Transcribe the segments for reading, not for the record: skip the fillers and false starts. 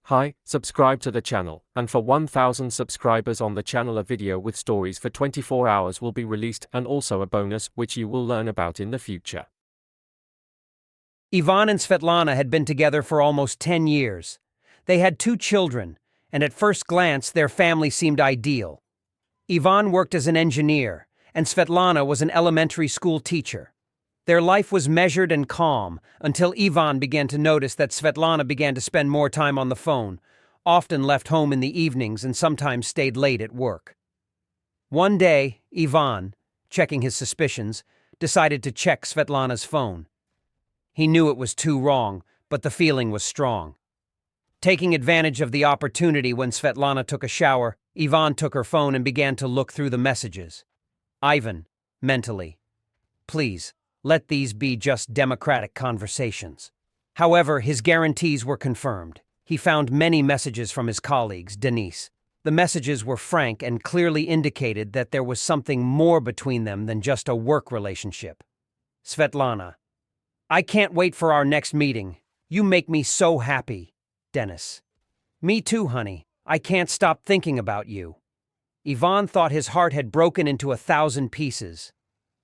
Hi, subscribe to the channel, and for 1000 subscribers on the channel a video with stories for 24 hours will be released and also a bonus which you will learn about in the future. Ivan and Svetlana had been together for almost 10 years. They had 2 children, and at first glance their family seemed ideal. Ivan worked as an engineer, and Svetlana was an elementary school teacher. Their life was measured and calm until Ivan began to notice that Svetlana began to spend more time on the phone, often left home in the evenings and sometimes stayed late at work. One day, Ivan, checking his suspicions, decided to check Svetlana's phone. He knew it was too wrong, but the feeling was strong. Taking advantage of the opportunity when Svetlana took a shower, Ivan took her phone and began to look through the messages. Ivan, mentally, please, let these be just democratic conversations. However, his guarantees were confirmed. He found many messages from his colleagues, Denise. The messages were frank and clearly indicated that there was something more between them than just a work relationship. Svetlana, I can't wait for our next meeting. You make me so happy. Dennis. Me too, honey. I can't stop thinking about you. Ivan thought his heart had broken into 1,000 pieces.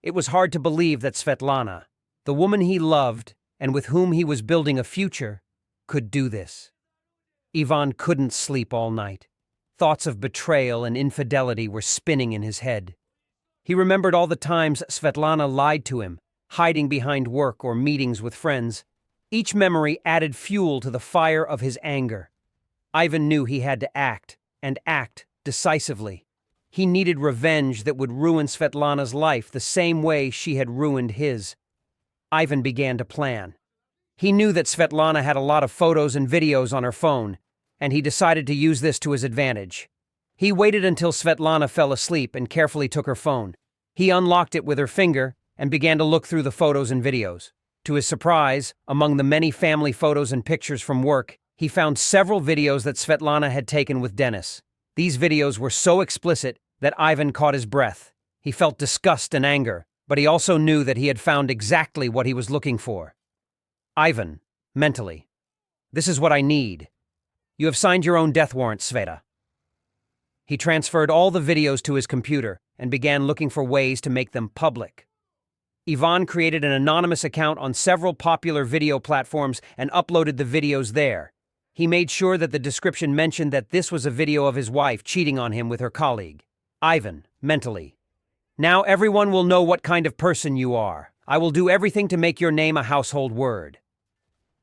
It was hard to believe that Svetlana, the woman he loved and with whom he was building a future, could do this. Ivan couldn't sleep all night. Thoughts of betrayal and infidelity were spinning in his head. He remembered all the times Svetlana lied to him, hiding behind work or meetings with friends. Each memory added fuel to the fire of his anger. Ivan knew he had to act, and act decisively. He needed revenge that would ruin Svetlana's life the same way she had ruined his. Ivan began to plan. He knew that Svetlana had a lot of photos and videos on her phone, and he decided to use this to his advantage. He waited until Svetlana fell asleep and carefully took her phone. He unlocked it with her finger and began to look through the photos and videos. To his surprise, among the many family photos and pictures from work, he found several videos that Svetlana had taken with Dennis. These videos were so explicit that Ivan caught his breath. He felt disgust and anger, but he also knew that he had found exactly what he was looking for. Ivan, mentally, this is what I need. You have signed your own death warrant, Sveta. He transferred all the videos to his computer and began looking for ways to make them public. Ivan created an anonymous account on several popular video platforms and uploaded the videos there. He made sure that the description mentioned that this was a video of his wife cheating on him with her colleague. Ivan, mentally, now everyone will know what kind of person you are. I will do everything to make your name a household word.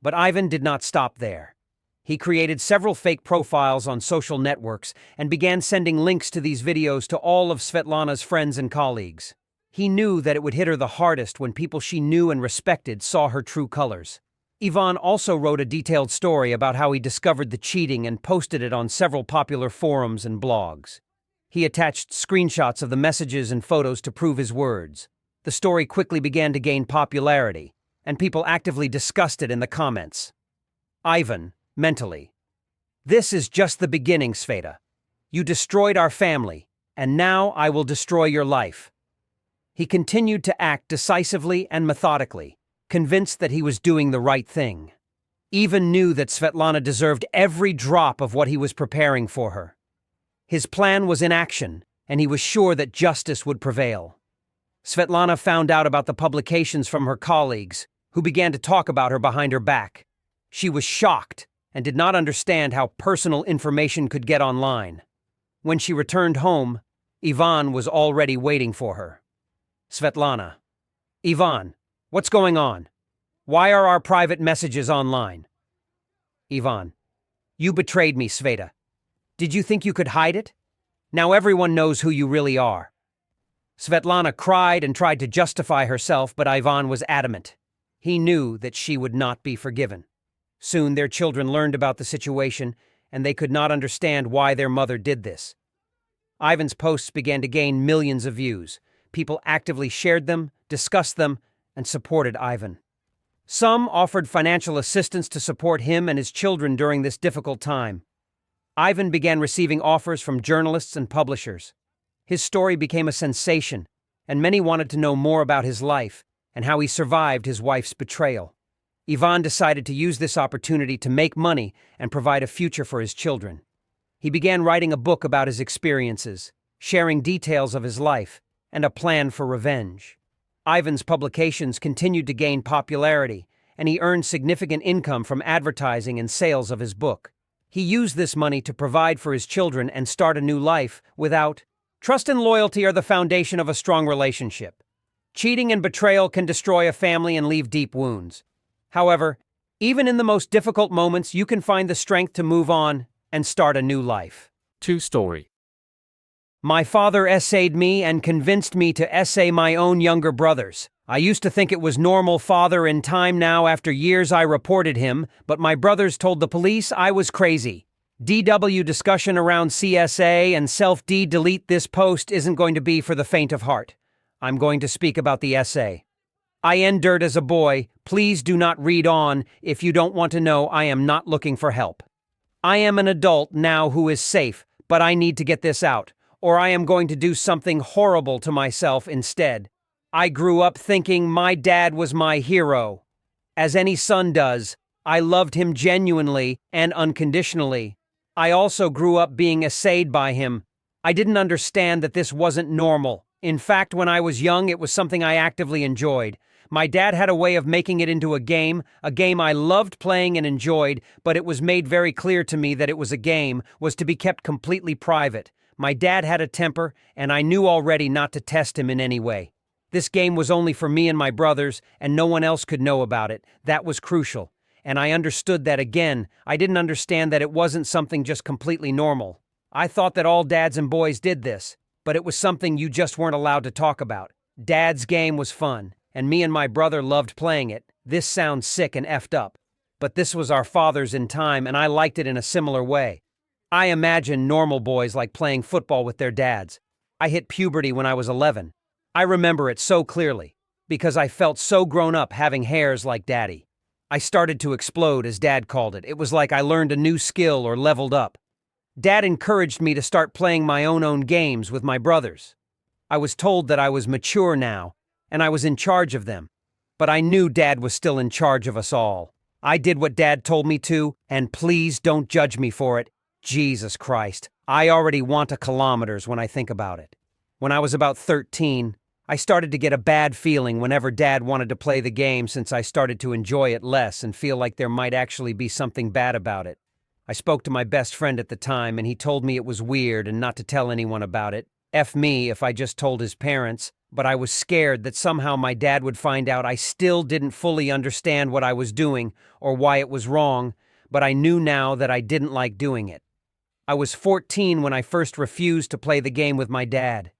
But Ivan did not stop there. He created several fake profiles on social networks and began sending links to these videos to all of Svetlana's friends and colleagues. He knew that it would hit her the hardest when people she knew and respected saw her true colors. Ivan also wrote a detailed story about how he discovered the cheating and posted it on several popular forums and blogs. He attached screenshots of the messages and photos to prove his words. The story quickly began to gain popularity, and people actively discussed it in the comments. Ivan, mentally, this is just the beginning, Sveta. You destroyed our family, and now I will destroy your life. He continued to act decisively and methodically, convinced that he was doing the right thing. Ivan knew that Svetlana deserved every drop of what he was preparing for her. His plan was in action, and he was sure that justice would prevail. Svetlana found out about the publications from her colleagues, who began to talk about her behind her back. She was shocked and did not understand how personal information could get online. When she returned home, Ivan was already waiting for her. Svetlana. Ivan, what's going on? Why are our private messages online? Ivan. You betrayed me, Sveta. Did you think you could hide it? Now everyone knows who you really are. Svetlana cried and tried to justify herself, but Ivan was adamant. He knew that she would not be forgiven. Soon their children learned about the situation, and they could not understand why their mother did this. Ivan's posts began to gain millions of views. People actively shared them, discussed them, and supported Ivan. Some offered financial assistance to support him and his children during this difficult time. Ivan began receiving offers from journalists and publishers. His story became a sensation, and many wanted to know more about his life and how he survived his wife's betrayal. Ivan decided to use this opportunity to make money and provide a future for his children. He began writing a book about his experiences, sharing details of his life, and a plan for revenge. Ivan's publications continued to gain popularity, and he earned significant income from advertising and sales of his book. He used this money to provide for his children and start a new life without. Trust and loyalty are the foundation of a strong relationship. Cheating and betrayal can destroy a family and leave deep wounds. However, even in the most difficult moments, you can find the strength to move on and start a new life. True story. My father essayed me and convinced me to essay my own younger brothers. I used to think it was normal. Father, in time now, after years I reported him, but my brothers told the police I was crazy. DW discussion around CSA and delete this post isn't going to be for the faint of heart. I'm going to speak about the essay. I endured as a boy. Please do not read on. If you don't want to know, I am not looking for help. I am an adult now who is safe, but I need to get this out, or I am going to do something horrible to myself instead. I grew up thinking my dad was my hero. As any son does, I loved him genuinely and unconditionally. I also grew up being essayed by him. I didn't understand that this wasn't normal. In fact, when I was young, it was something I actively enjoyed. My dad had a way of making it into a game I loved playing and enjoyed, but it was made very clear to me that it was a game, was to be kept completely private. My dad had a temper, and I knew already not to test him in any way. This game was only for me and my brothers, and no one else could know about it. That was crucial. And I understood that again. I didn't understand that it wasn't something just completely normal. I thought that all dads and boys did this, but it was something you just weren't allowed to talk about. Dad's game was fun, and me and my brother loved playing it. This sounds sick and effed up, but this was our fathers in time, and I liked it in a similar way. I imagine normal boys like playing football with their dads. I hit puberty when I was 11. I remember it so clearly, because I felt so grown up having hairs like Daddy. I started to explode, as Dad called it. It was like I learned a new skill or leveled up. Dad encouraged me to start playing my own games with my brothers. I was told that I was mature now, and I was in charge of them. But I knew Dad was still in charge of us all. I did what Dad told me to, and please don't judge me for it. Jesus Christ, I already want a kilometers when I think about it. When I was about 13, I started to get a bad feeling whenever Dad wanted to play the game, since I started to enjoy it less and feel like there might actually be something bad about it. I spoke to my best friend at the time, and he told me it was weird and not to tell anyone about it. F me if I just told his parents, but I was scared that somehow my dad would find out I still didn't fully understand what I was doing or why it was wrong, but I knew now that I didn't like doing it. I was 14 when I first refused to play the game with my dad.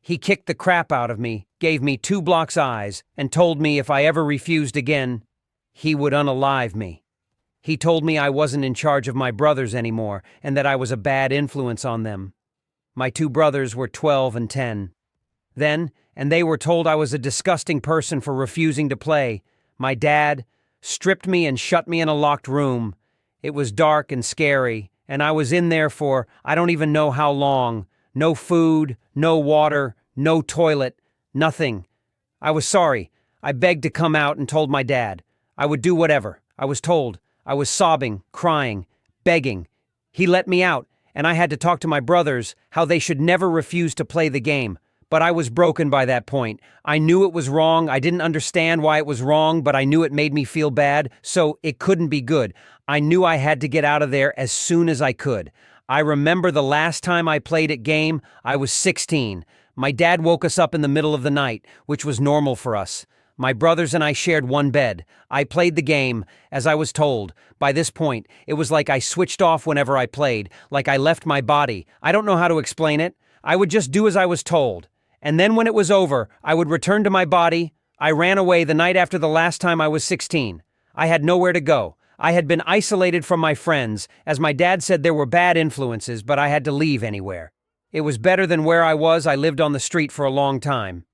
He kicked the crap out of me, gave me 2 blocks eyes, and told me if I ever refused again, he would unalive me. He told me I wasn't in charge of my brothers anymore and that I was a bad influence on them. My 2 brothers were 12 and 10. Then, and they were told I was a disgusting person for refusing to play. My dad stripped me and shut me in a locked room. It was dark and scary, and I was in there for I don't even know how long. No food, no water, no toilet, nothing. I was sorry. I begged to come out and told my dad. I would do whatever. I was told. I was sobbing, crying, begging. He let me out, and I had to talk to my brothers how they should never refuse to play the game. But I was broken by that point. I knew it was wrong. I didn't understand why it was wrong, but I knew it made me feel bad, so it couldn't be good. I knew I had to get out of there as soon as I could. I remember the last time I played a game, I was 16. My dad woke us up in the middle of the night, which was normal for us. My brothers and I shared one bed. I played the game, as I was told. By this point, it was like I switched off whenever I played, like I left my body. I don't know how to explain it. I would just do as I was told. And then when it was over, I would return to my body. I ran away the night after the last time I was 16. I had nowhere to go. I had been isolated from my friends, as my dad said there were bad influences, but I had to leave anywhere. It was better than where I was. I lived on the street for a long time.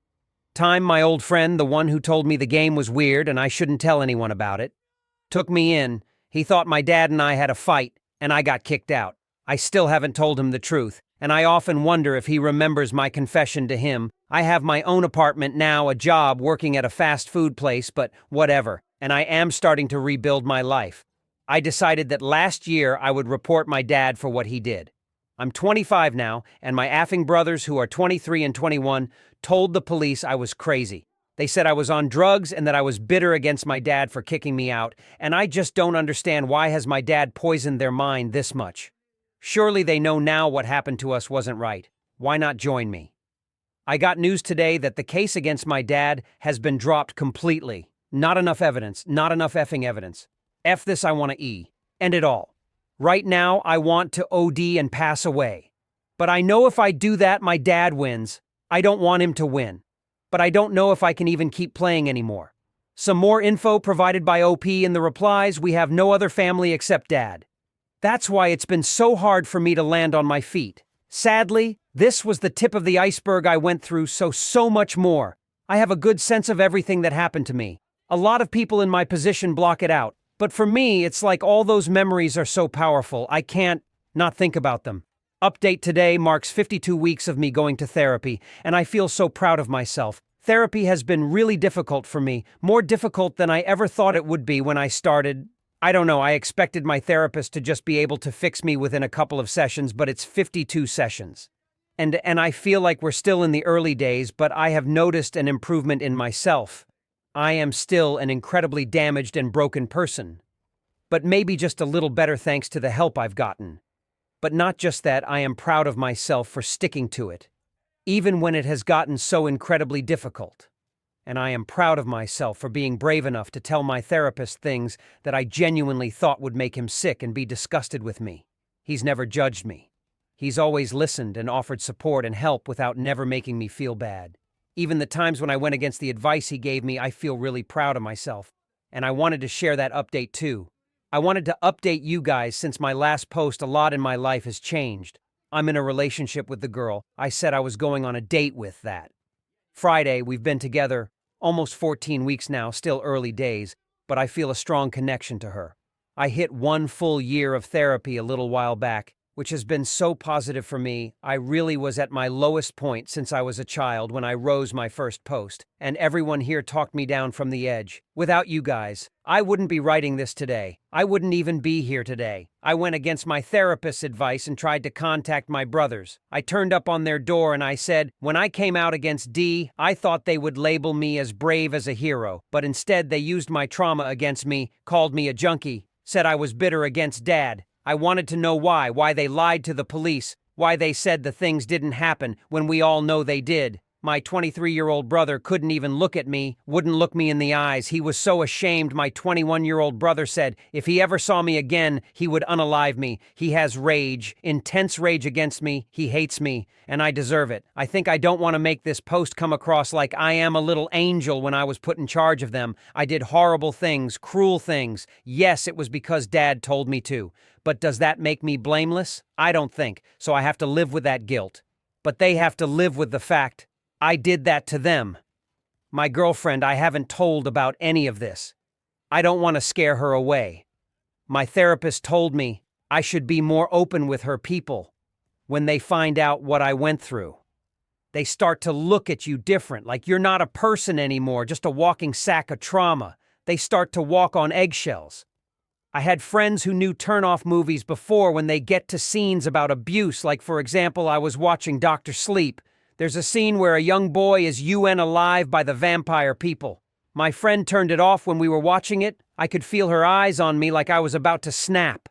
My old friend, the one who told me the game was weird and I shouldn't tell anyone about it, took me in. He thought my dad and I had a fight, and I got kicked out. I still haven't told him the truth, and I often wonder if he remembers my confession to him. I have my own apartment now, a job working at a fast food place, but whatever. and I am starting to rebuild my life. I decided that last year I would report my dad for what he did. I'm 25 now, and my effing brothers, who are 23 and 21, told the police I was crazy. They said I was on drugs and that I was bitter against my dad for kicking me out, and I just don't understand why has my dad poisoned their mind this much. Surely they know now what happened to us wasn't right. Why not join me? I got news today that the case against my dad has been dropped completely. Not enough evidence, not enough effing evidence. F this, I want to E. End it all. Right now, I want to OD and pass away. But I know if I do that, my dad wins. I don't want him to win. But I don't know if I can even keep playing anymore. Some more info provided by OP in the replies. We have no other family except dad. That's why it's been so hard for me to land on my feet. Sadly, this was the tip of the iceberg I went through, so much more. I have a good sense of everything that happened to me. A lot of people in my position block it out. But for me, it's like all those memories are so powerful, I can't not think about them. Update today marks 52 weeks of me going to therapy, and I feel so proud of myself. Therapy has been really difficult for me, more difficult than I ever thought it would be when I started. I don't know, I expected my therapist to just be able to fix me within a couple of sessions, but it's 52 sessions. And I feel like we're still in the early days, but I have noticed an improvement in myself. I am still an incredibly damaged and broken person, but maybe just a little better thanks to the help I've gotten. But not just that, I am proud of myself for sticking to it, even when it has gotten so incredibly difficult. And I am proud of myself for being brave enough to tell my therapist things that I genuinely thought would make him sick and be disgusted with me. He's never judged me. He's always listened and offered support and help without never making me feel bad. Even the times when I went against the advice he gave me, I feel really proud of myself. And I wanted to share that update too. I wanted to update you guys since my last post. A lot in my life has changed. I'm in a relationship with the girl I said I was going on a date with. That Friday, we've been together almost 14 weeks now, still early days, but I feel a strong connection to her. I hit 1 full year of therapy a little while back, which has been so positive for me. I really was at my lowest point since I was a child when I rose my first post, and everyone here talked me down from the edge. Without you guys, I wouldn't be writing this today. I wouldn't even be here today. I went against my therapist's advice and tried to contact my brothers. I turned up on their door and I said, when I came out against D, I thought they would label me as brave as a hero, but instead they used my trauma against me, called me a junkie, said I was bitter against Dad. I wanted to know why they lied to the police, why they said the things didn't happen when we all know they did. My 23-year-old brother couldn't even look at me, wouldn't look me in the eyes. He was so ashamed. My 21-year-old brother said if he ever saw me again, he would unalive me. He has rage, intense rage against me. He hates me, and I deserve it. I think I don't want to make this post come across like I am a little angel when I was put in charge of them. I did horrible things, cruel things. Yes, it was because Dad told me to. But does that make me blameless? I don't think, so I have to live with that guilt. But they have to live with the fact I did that to them. My girlfriend, I haven't told about any of this. I don't want to scare her away. My therapist told me I should be more open with her people when they find out what I went through. They start to look at you different, like you're not a person anymore, just a walking sack of trauma. They start to walk on eggshells. I had friends who knew turn-off movies before when they get to scenes about abuse, like for example, I was watching Dr. Sleep. There's a scene where a young boy is UN alive by the vampire people. My friend turned it off when we were watching it. I could feel her eyes on me like I was about to snap.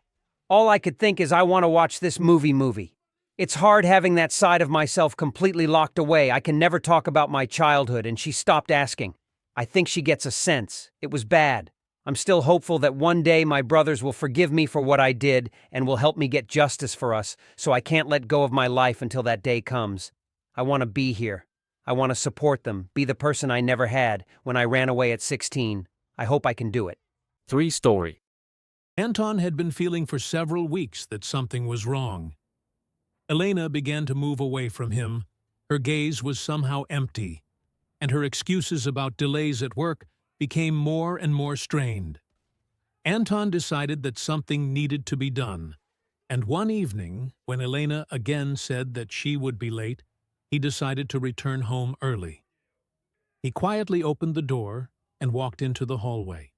All I could think is I want to watch this movie. It's hard having that side of myself completely locked away. I can never talk about my childhood, and she stopped asking. I think she gets a sense. It was bad. I'm still hopeful that one day my brothers will forgive me for what I did and will help me get justice for us, so I can't let go of my life until that day comes. I want to be here. I want to support them, be the person I never had when I ran away at 16. I hope I can do it. 3 story. Anton had been feeling for several weeks that something was wrong. Elena began to move away from him. Her gaze was somehow empty, and her excuses about delays at work became more and more strained. Anton decided that something needed to be done, and one evening, when Elena again said that she would be late, he decided to return home early. He quietly opened the door and walked into the hallway.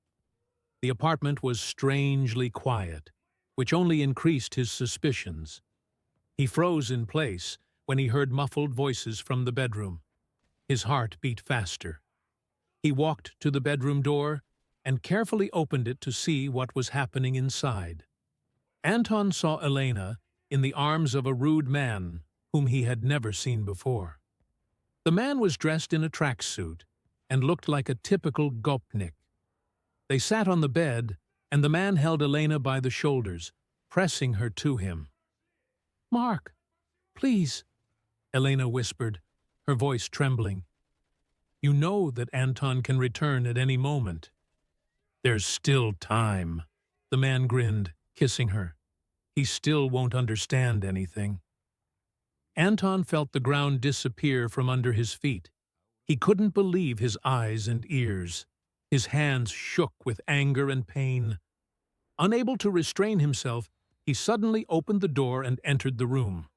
The apartment was strangely quiet, which only increased his suspicions. He froze in place when he heard muffled voices from the bedroom. His heart beat faster. He walked to the bedroom door and carefully opened it to see what was happening inside. Anton saw Elena in the arms of a rude man whom he had never seen before. The man was dressed in a tracksuit and looked like a typical gopnik. They sat on the bed, and the man held Elena by the shoulders, pressing her to him. "Mark, please," Elena whispered, her voice trembling. "You know that Anton can return at any moment." "There's still time," the man grinned, kissing her. "He still won't understand anything." Anton felt the ground disappear from under his feet. He couldn't believe his eyes and ears. His hands shook with anger and pain. Unable to restrain himself, he suddenly opened the door and entered the room.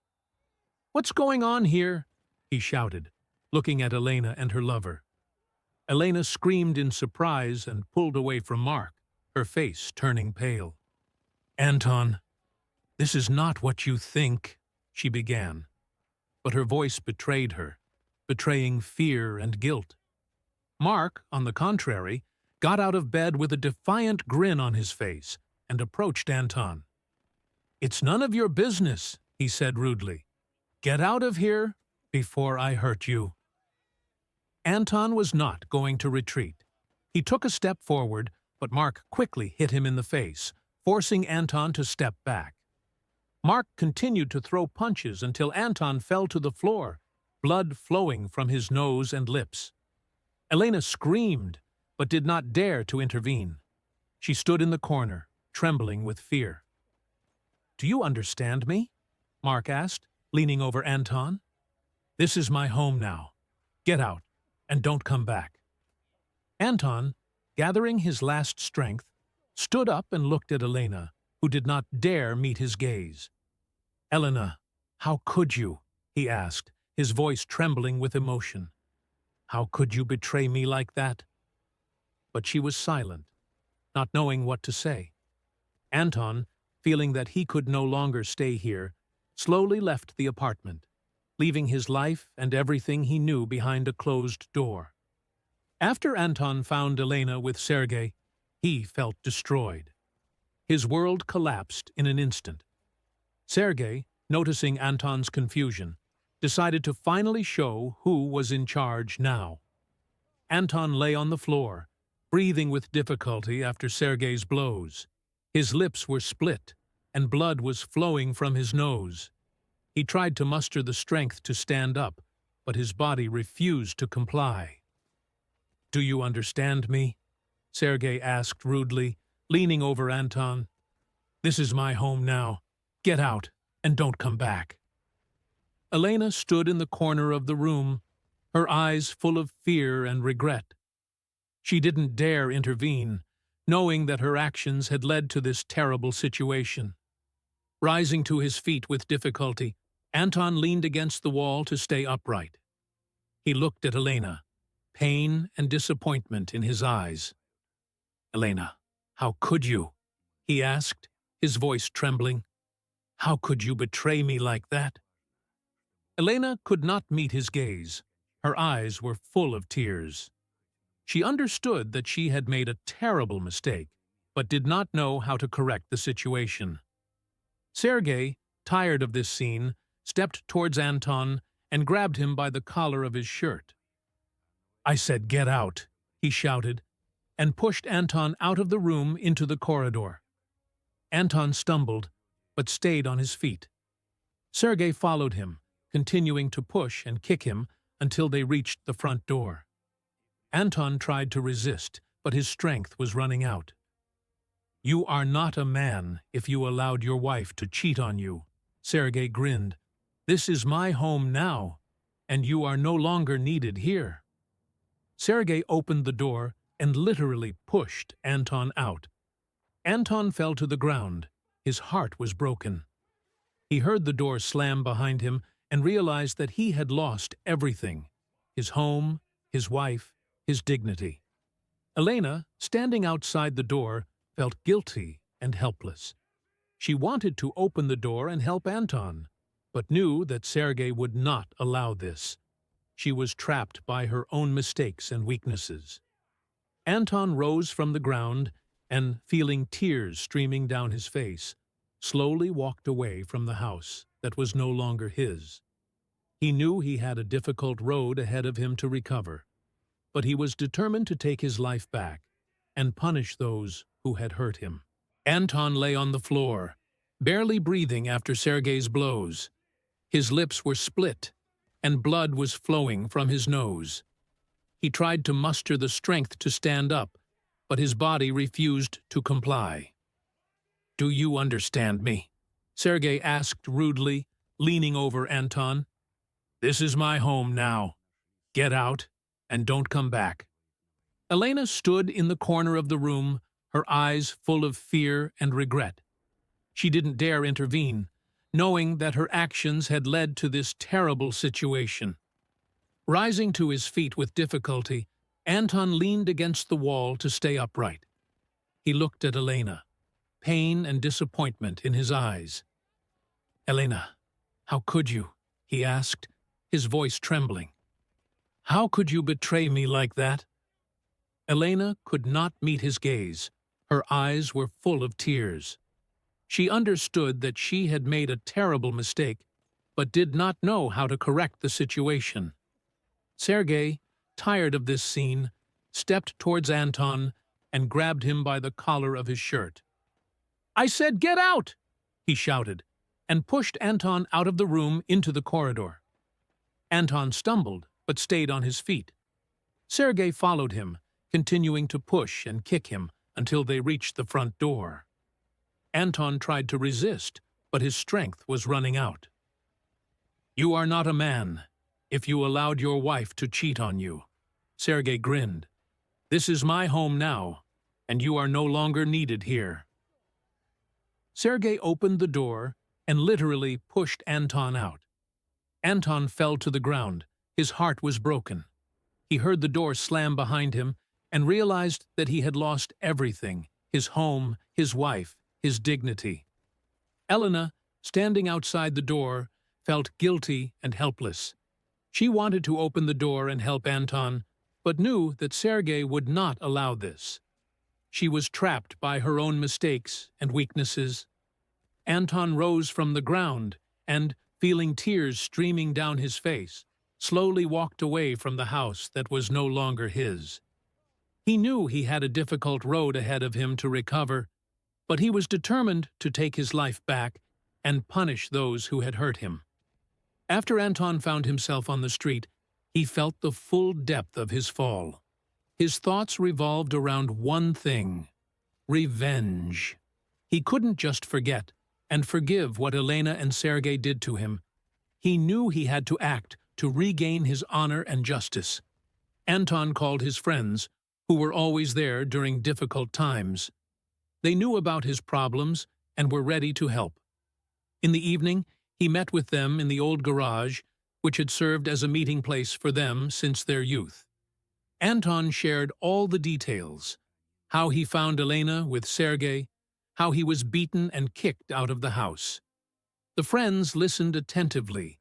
"What's going on here?" he shouted, looking at Elena and her lover. Elena screamed in surprise and pulled away from Mark, her face turning pale. "Anton, this is not what you think," she began. But her voice betrayed her, betraying fear and guilt. Mark, on the contrary, got out of bed with a defiant grin on his face and approached Anton. "It's none of your business," he said rudely. "Get out of here before I hurt you." Anton was not going to retreat. He took a step forward, but Mark quickly hit him in the face, forcing Anton to step back. Mark continued to throw punches until Anton fell to the floor, blood flowing from his nose and lips. Elena screamed, but did not dare to intervene. She stood in the corner, trembling with fear. "Do you understand me?" Mark asked, leaning over Anton. "This is my home now. Get out, and don't come back." Anton, gathering his last strength, stood up and looked at Elena, who did not dare meet his gaze. "Elena, how could you?" he asked, his voice trembling with emotion. "How could you betray me like that?" But she was silent, not knowing what to say. Anton, feeling that he could no longer stay here, slowly left the apartment, leaving his life and everything he knew behind a closed door. After Anton found Elena with Sergei, he felt destroyed. His world collapsed in an instant. Sergei, noticing Anton's confusion, decided to finally show who was in charge now. Anton lay on the floor, breathing with difficulty after Sergei's blows. His lips were split, and blood was flowing from his nose. He tried to muster the strength to stand up, but his body refused to comply. "Do you understand me?" Sergei asked rudely, leaning over Anton. "This is my home now. Get out, and don't come back." Elena stood in the corner of the room, her eyes full of fear and regret. She didn't dare intervene, knowing that her actions had led to this terrible situation. Rising to his feet with difficulty, Anton leaned against the wall to stay upright. He looked at Elena, pain and disappointment in his eyes. "Elena, how could you?" he asked, his voice trembling. "How could you betray me like that?" Elena could not meet his gaze. Her eyes were full of tears. She understood that she had made a terrible mistake, but did not know how to correct the situation. Sergei, tired of this scene, stepped towards Anton and grabbed him by the collar of his shirt. "I said get out," he shouted, and pushed Anton out of the room into the corridor. Anton stumbled, but stayed on his feet. Sergei followed him, continuing to push and kick him until they reached the front door. Anton tried to resist, but his strength was running out. "You are not a man if you allowed your wife to cheat on you," Sergei grinned. "This is my home now, and you are no longer needed here." Sergei opened the door and literally pushed Anton out. Anton fell to the ground. His heart was broken. He heard the door slam behind him and realized that he had lost everything: his home, his wife, his dignity. Elena, standing outside the door, felt guilty and helpless. She wanted to open the door and help Anton, but knew that Sergei would not allow this. She was trapped by her own mistakes and weaknesses. Anton rose from the ground and, feeling tears streaming down his face, slowly walked away from the house that was no longer his. He knew he had a difficult road ahead of him to recover, but he was determined to take his life back and punish those who had hurt him. Anton lay on the floor, barely breathing after Sergei's blows. His lips were split, and blood was flowing from his nose. He tried to muster the strength to stand up, but his body refused to comply. "Do you understand me?" Sergei asked rudely, leaning over Anton. "This is my home now. Get out and don't come back." Elena stood in the corner of the room, her eyes full of fear and regret. She didn't dare intervene, knowing that her actions had led to this terrible situation. Rising to his feet with difficulty, Anton leaned against the wall to stay upright. He looked at Elena, pain and disappointment in his eyes. "Elena, how could you?" he asked, his voice trembling. "How could you betray me like that?" Elena could not meet his gaze. Her eyes were full of tears. She understood that she had made a terrible mistake, but did not know how to correct the situation. Sergei, tired of this scene, stepped towards Anton and grabbed him by the collar of his shirt. "I said get out!" he shouted, and pushed Anton out of the room into the corridor. Anton stumbled, but stayed on his feet. Sergei followed him, continuing to push and kick him until they reached the front door. Anton tried to resist, but his strength was running out. "You are not a man if you allowed your wife to cheat on you," Sergei grinned. "This is my home now, and you are no longer needed here." Sergei opened the door and literally pushed Anton out. Anton fell to the ground. His heart was broken. He heard the door slam behind him and realized that he had lost everything: his home, his wife, his dignity. Elena, standing outside the door, felt guilty and helpless. She wanted to open the door and help Anton, but knew that Sergei would not allow this. She was trapped by her own mistakes and weaknesses. Anton rose from the ground and, feeling tears streaming down his face, slowly walked away from the house that was no longer his. He knew he had a difficult road ahead of him to recover, but he was determined to take his life back and punish those who had hurt him. After Anton found himself on the street, he felt the full depth of his fall. His thoughts revolved around one thing: revenge. He couldn't just forget and forgive what Elena and Sergei did to him. He knew he had to act to regain his honor and justice. Anton called his friends, who were always there during difficult times. They knew about his problems and were ready to help. In the evening, he met with them in the old garage, which had served as a meeting place for them since their youth. Anton shared all the details: how he found Elena with Sergei, how he was beaten and kicked out of the house. The friends listened attentively,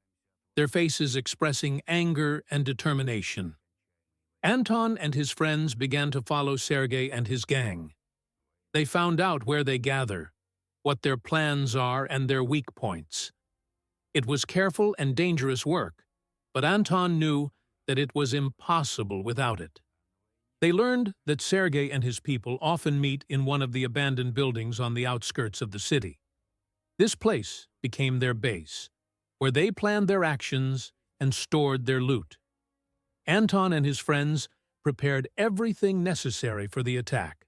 their faces expressing anger and determination. Anton and his friends began to follow Sergei and his gang. They found out where they gather, what their plans are, and their weak points. It was careful and dangerous work, but Anton knew that it was impossible without it. They learned that Sergei and his people often meet in one of the abandoned buildings on the outskirts of the city. This place became their base, where they planned their actions and stored their loot. Anton and his friends prepared everything necessary for the attack.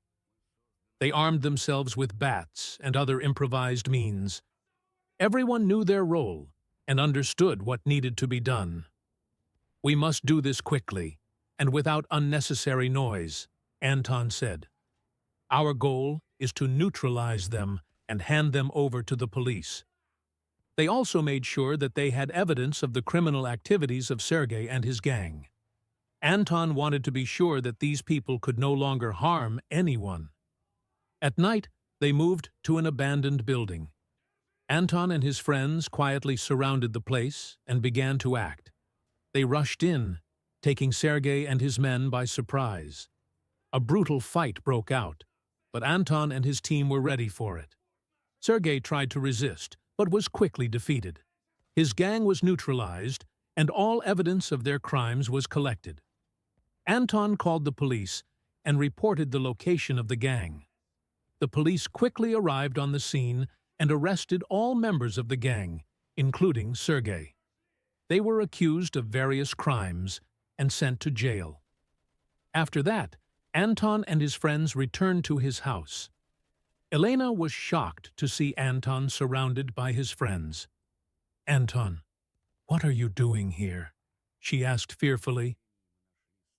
They armed themselves with bats and other improvised means. Everyone knew their role and understood what needed to be done. "We must do this quickly and without unnecessary noise," Anton said. "Our goal is to neutralize them and hand them over to the police." They also made sure that they had evidence of the criminal activities of Sergei and his gang. Anton wanted to be sure that these people could no longer harm anyone. At night, they moved to an abandoned building. Anton and his friends quietly surrounded the place and began to act. They rushed in, taking Sergei and his men by surprise. A brutal fight broke out, but Anton and his team were ready for it. Sergei tried to resist, but was quickly defeated. His gang was neutralized, and all evidence of their crimes was collected. Anton called the police and reported the location of the gang. The police quickly arrived on the scene and arrested all members of the gang, including Sergei. They were accused of various crimes and sent to jail. After that, Anton and his friends returned to his house. Elena was shocked to see Anton surrounded by his friends. "Anton, what are you doing here?" she asked fearfully.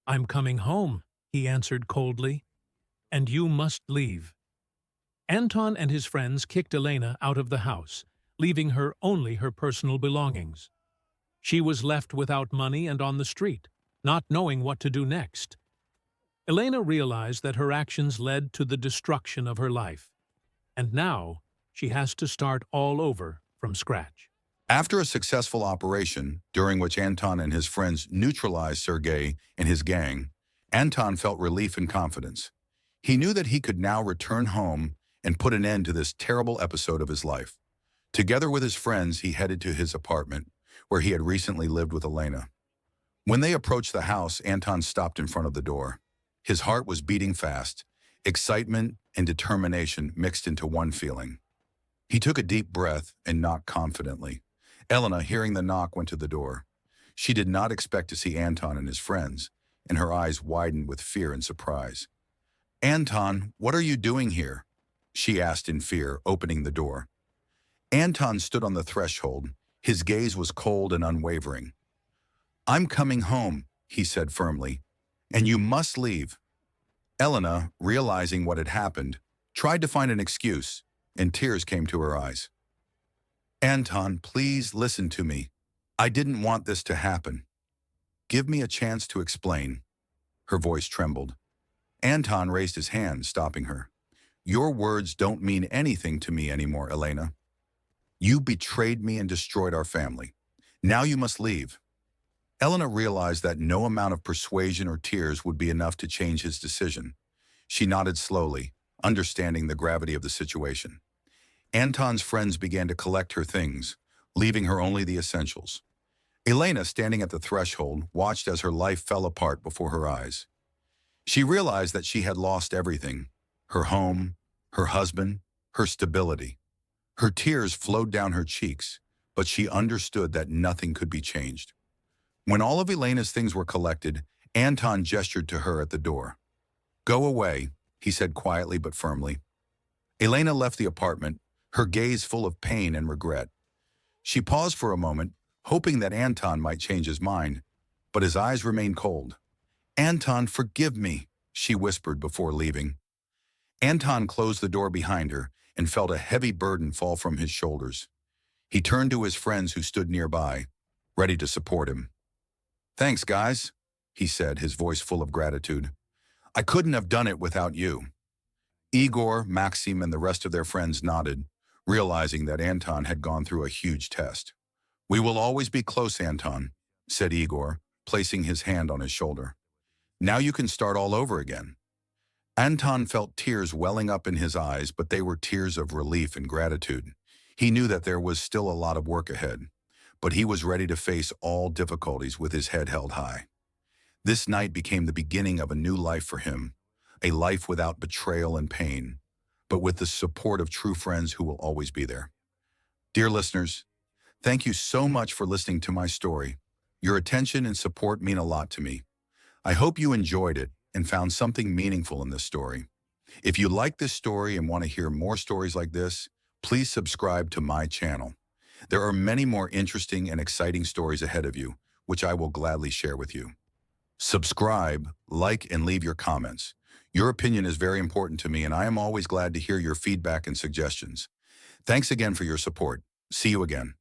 "I'm coming home," he answered coldly, "and you must leave." Anton and his friends kicked Elena out of the house, leaving her only her personal belongings. She was left without money and on the street, not knowing what to do next. Elena realized that her actions led to the destruction of her life, and now she has to start all over from scratch. After a successful operation, during which Anton and his friends neutralized Sergei and his gang, Anton felt relief and confidence. He knew that he could now return home and put an end to this terrible episode of his life. Together with his friends, he headed to his apartment, where he had recently lived with Elena. When they approached the house, Anton stopped in front of the door. His heart was beating fast. Excitement and determination mixed into one feeling. He took a deep breath and knocked confidently. Elena, hearing the knock, went to the door. She did not expect to see Anton and his friends, and her eyes widened with fear and surprise. "Anton, what are you doing here?" she asked in fear, opening the door. Anton stood on the threshold. His gaze was cold and unwavering. "I'm coming home," he said firmly, "and you must leave." Elena, realizing what had happened, tried to find an excuse, and tears came to her eyes. "Anton, please listen to me. I didn't want this to happen. Give me a chance to explain." Her voice trembled. Anton raised his hand, stopping her. "Your words don't mean anything to me anymore, Elena. You betrayed me and destroyed our family. Now you must leave." Elena realized that no amount of persuasion or tears would be enough to change his decision. She nodded slowly, understanding the gravity of the situation. Anton's friends began to collect her things, leaving her only the essentials. Elena, standing at the threshold, watched as her life fell apart before her eyes. She realized that she had lost everything: her home, her husband, her stability. Her tears flowed down her cheeks, but she understood that nothing could be changed. When all of Elena's things were collected, Anton gestured to her at the door. "Go away," he said quietly but firmly. Elena left the apartment, her gaze full of pain and regret. She paused for a moment, hoping that Anton might change his mind, but his eyes remained cold. "Anton, forgive me," she whispered before leaving. Anton closed the door behind her and felt a heavy burden fall from his shoulders. He turned to his friends who stood nearby, ready to support him. "Thanks, guys," he said, his voice full of gratitude. "I couldn't have done it without you." Igor, Maxim, and the rest of their friends nodded, realizing that Anton had gone through a huge test. "We will always be close, Anton," said Igor, placing his hand on his shoulder. "Now you can start all over again." Anton felt tears welling up in his eyes, but they were tears of relief and gratitude. He knew that there was still a lot of work ahead, but he was ready to face all difficulties with his head held high. This night became the beginning of a new life for him, a life without betrayal and pain, but with the support of true friends who will always be there. Dear listeners, thank you so much for listening to my story. Your attention and support mean a lot to me. I hope you enjoyed it and found something meaningful in this story. If you like this story and want to hear more stories like this, please subscribe to my channel. There are many more interesting and exciting stories ahead of you, which I will gladly share with you. Subscribe, like, and leave your comments. Your opinion is very important to me, and I am always glad to hear your feedback and suggestions. Thanks again for your support. See you again.